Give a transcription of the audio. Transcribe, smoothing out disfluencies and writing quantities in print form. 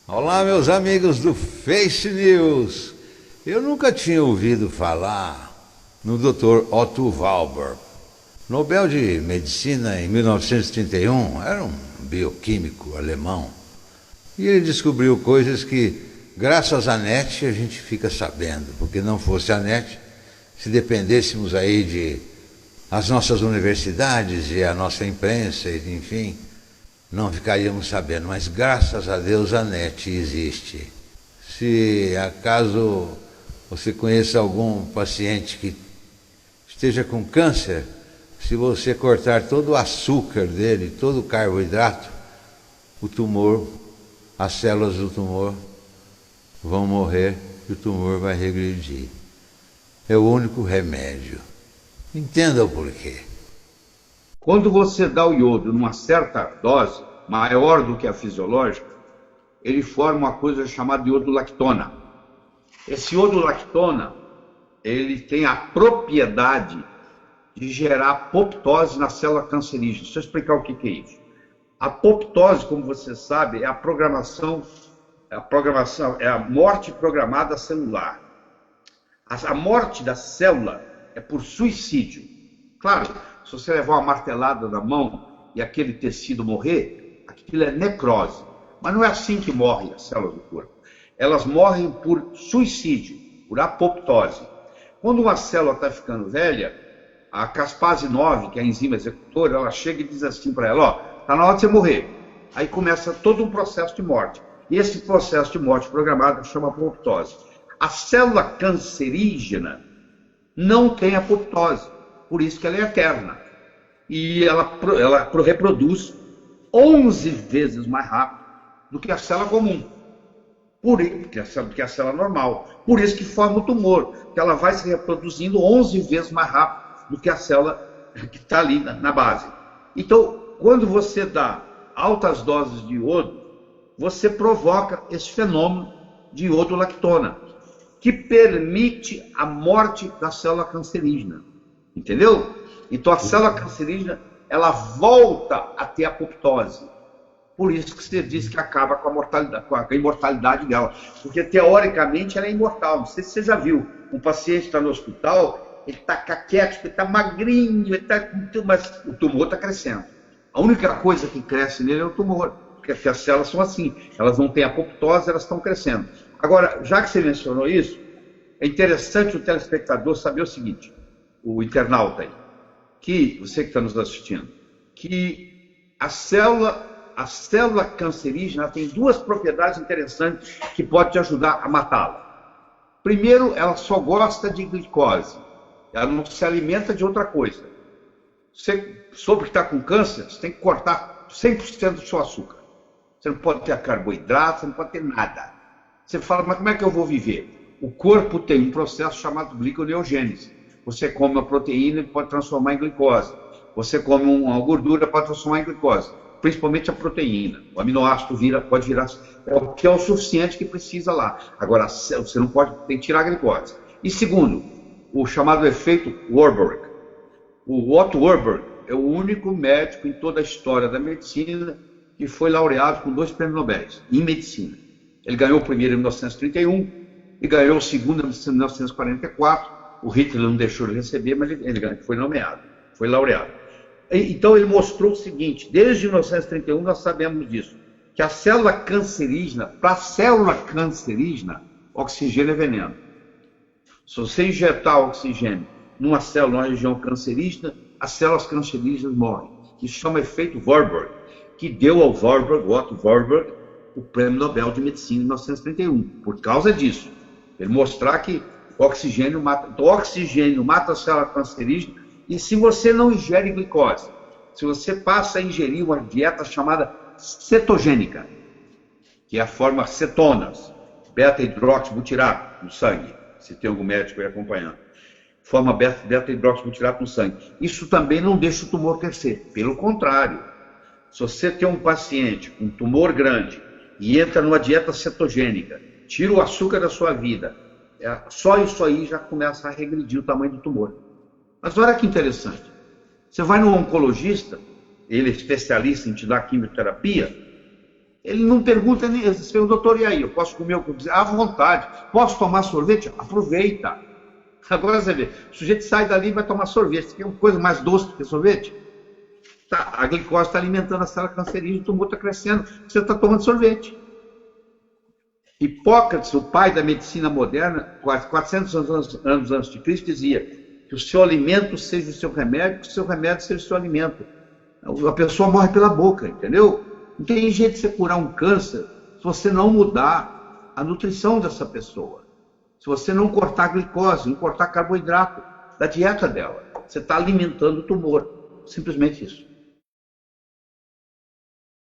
Olá, meus amigos do Face News. Eu nunca tinha ouvido falar no Dr. Otto Warburg, Nobel de Medicina em 1931. Era um bioquímico alemão. E ele descobriu coisas que, graças à NET, a gente fica sabendo. Porque não fosse a NET, se dependêssemos aí de as nossas universidades e a nossa imprensa, enfim, não ficaríamos sabendo, mas graças a Deus a NET existe. Se acaso você conheça algum paciente que esteja com câncer, se você cortar todo o açúcar dele, todo o carboidrato, o tumor, as células do tumor vão morrer e o tumor vai regredir. É o único remédio. Entenda o porquê. Quando você dá o iodo numa certa dose, maior do que a fisiológica, ele forma uma coisa chamada iodo-lactona. Esse iodo-lactona, ele tem a propriedade de gerar apoptose na célula cancerígena. Deixa eu explicar o que é isso. A apoptose, como você sabe, é a programação, é a morte programada celular. A morte da célula é por suicídio. Claro, se você levar uma martelada na mão e aquele tecido morrer, aquilo é necrose. Mas não é assim que morrem as células do corpo. Elas morrem por suicídio, por apoptose. Quando uma célula está ficando velha, a caspase 9, que é a enzima executora, ela chega e diz assim para ela, ó, está na hora de você morrer. Aí começa todo um processo de morte. E esse processo de morte programada chama apoptose. A célula cancerígena não tem apoptose, por isso que ela é eterna. E ela reproduz 11 vezes mais rápido do que a célula comum, que a célula normal. Por isso que forma o tumor, que ela vai se reproduzindo 11 vezes mais rápido do que a célula que está ali na base. Então, quando você dá altas doses de iodo, você provoca esse fenômeno de iodo-lactona, que permite a morte da célula cancerígena. Entendeu? Então a célula cancerígena, ela volta a ter apoptose. Por isso que você diz que acaba com a imortalidade dela. Porque teoricamente ela é imortal. Não sei se você já viu. Um paciente está no hospital, ele está caquético, ele está magrinho, mas o tumor está crescendo. A única coisa que cresce nele é o tumor. Porque as células são assim. Elas não têm apoptose, elas estão crescendo. Agora, já que você mencionou isso, é interessante o telespectador saber o seguinte, o internauta aí, que você que está nos assistindo, que a célula cancerígena tem duas propriedades interessantes que podem te ajudar a matá-la. Primeiro, ela só gosta de glicose, ela não se alimenta de outra coisa. Você soube que está com câncer, você tem que cortar 100% do seu açúcar. Você não pode ter carboidrato, você não pode ter nada. Você fala, mas como é que eu vou viver? O corpo tem um processo chamado gliconeogênese. Você come uma proteína e pode transformar em glicose. Você come uma gordura pode transformar em glicose. Principalmente a proteína. O aminoácido pode virar, é o que é o suficiente que precisa lá. Agora, você não pode, tem que tirar a glicose. E segundo, o chamado efeito Warburg. O Otto Warburg é o único médico em toda a história da medicina que foi laureado com 2 prêmios Nobel em medicina. Ele ganhou o primeiro em 1931 e ganhou o segundo em 1944. O Hitler não deixou ele receber, mas ele foi nomeado, foi laureado. Então ele mostrou o seguinte, desde 1931 nós sabemos disso, que a célula cancerígena, para a célula cancerígena, oxigênio é veneno. Se você injetar oxigênio numa célula, numa região cancerígena, as células cancerígenas morrem. Isso chama efeito Warburg, que deu ao Otto Warburg, o Prêmio Nobel de Medicina em 1931, por causa disso. Ele mostrar que o oxigênio mata a célula cancerígena, e se você não ingere glicose, se você passa a ingerir uma dieta chamada cetogênica, que é a forma cetonas, beta-hidroxibutirato no sangue, se tem algum médico aí acompanhando, forma beta-hidroxibutirato no sangue, isso também não deixa o tumor crescer, pelo contrário. Se você tem um paciente com um tumor grande e entra numa dieta cetogênica, tira o açúcar da sua vida, só isso aí já começa a regredir o tamanho do tumor. Mas olha que interessante. Você vai no oncologista, ele é especialista em te dar quimioterapia, Ele não pergunta nem, ele diz, doutor, e aí, eu posso comer o que eu quiser? À vontade. Posso tomar sorvete? Aproveita. Agora você vê, o sujeito sai dali e vai tomar sorvete. Você quer uma coisa mais doce do que sorvete? Tá, a glicose está alimentando a célula cancerígena, o tumor está crescendo, você está tomando sorvete. Hipócrates, o pai da medicina moderna, 400 anos antes de Cristo, dizia que o seu alimento seja o seu remédio, que o seu remédio seja o seu alimento. A pessoa morre pela boca, entendeu? Não tem jeito de você curar um câncer se você não mudar a nutrição dessa pessoa. Se você não cortar a glicose, não cortar carboidrato da dieta dela. Você está alimentando o tumor. Simplesmente isso.